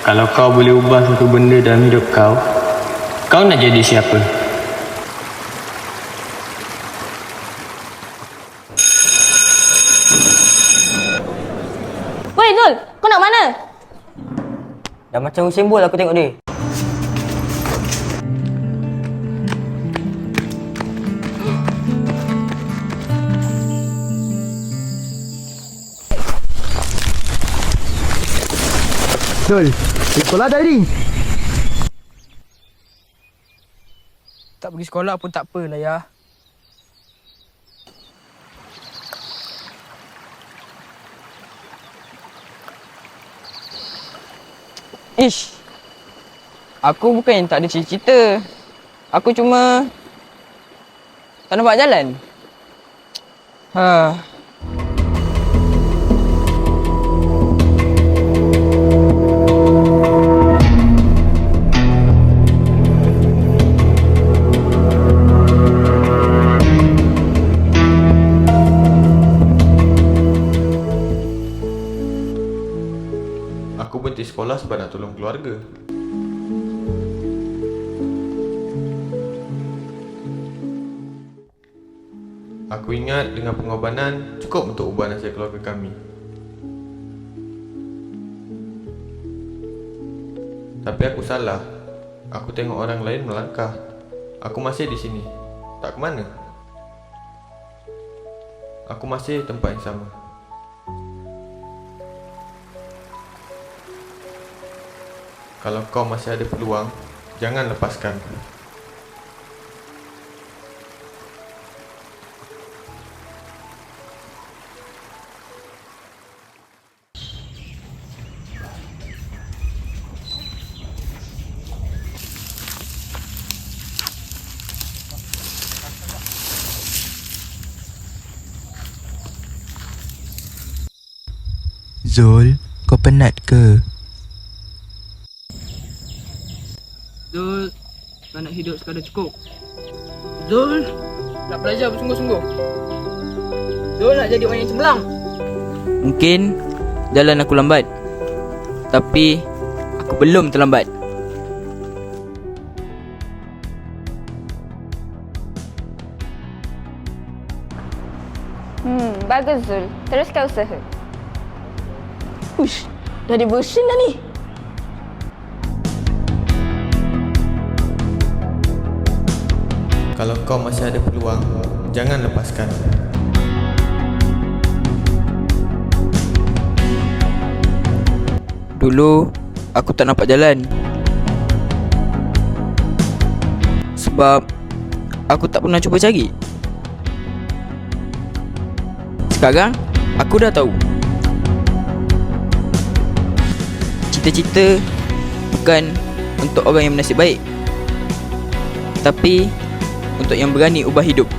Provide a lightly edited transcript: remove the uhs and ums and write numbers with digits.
Kalau kau boleh ubah satu benda dalam hidup kau, kau nak jadi siapa? Weh Zul, kau nak mana? Dah macam Usain Bolt aku tengok dia. Zul, sekolah dah ni. Tak pergi sekolah pun tak apalah ya. Ish. Aku bukan yang tak ada cita-cita. Aku cuma tak nampak jalan. Ha. Aku berhenti sekolah sebab nak tolong keluarga. Aku ingat dengan pengorbanan cukup untuk ubah nasib keluarga kami. Tapi aku salah. Aku tengok orang lain melangkah. Aku masih di sini. Tak ke mana. Aku masih di tempat yang sama. Kalau kau masih ada peluang, jangan lepaskan. Zul, kau penat ke? Zul, tak nak hidup sekadar cukup. Zul, nak belajar bersungguh-sungguh. Zul nak jadi orang yang cemerlang. Mungkin jalan aku lambat. Tapi aku belum terlambat. Bagus Zul. Teruskan usaha. Ush, dah dibersin dah ni. Kalau kau masih ada peluang, jangan lepaskan. Dulu aku tak nampak jalan. Sebab aku tak pernah cuba cari. Sekarang aku dah tahu. Cita-cita bukan untuk orang yang bernasib baik, tapi untuk yang berani ubah hidup.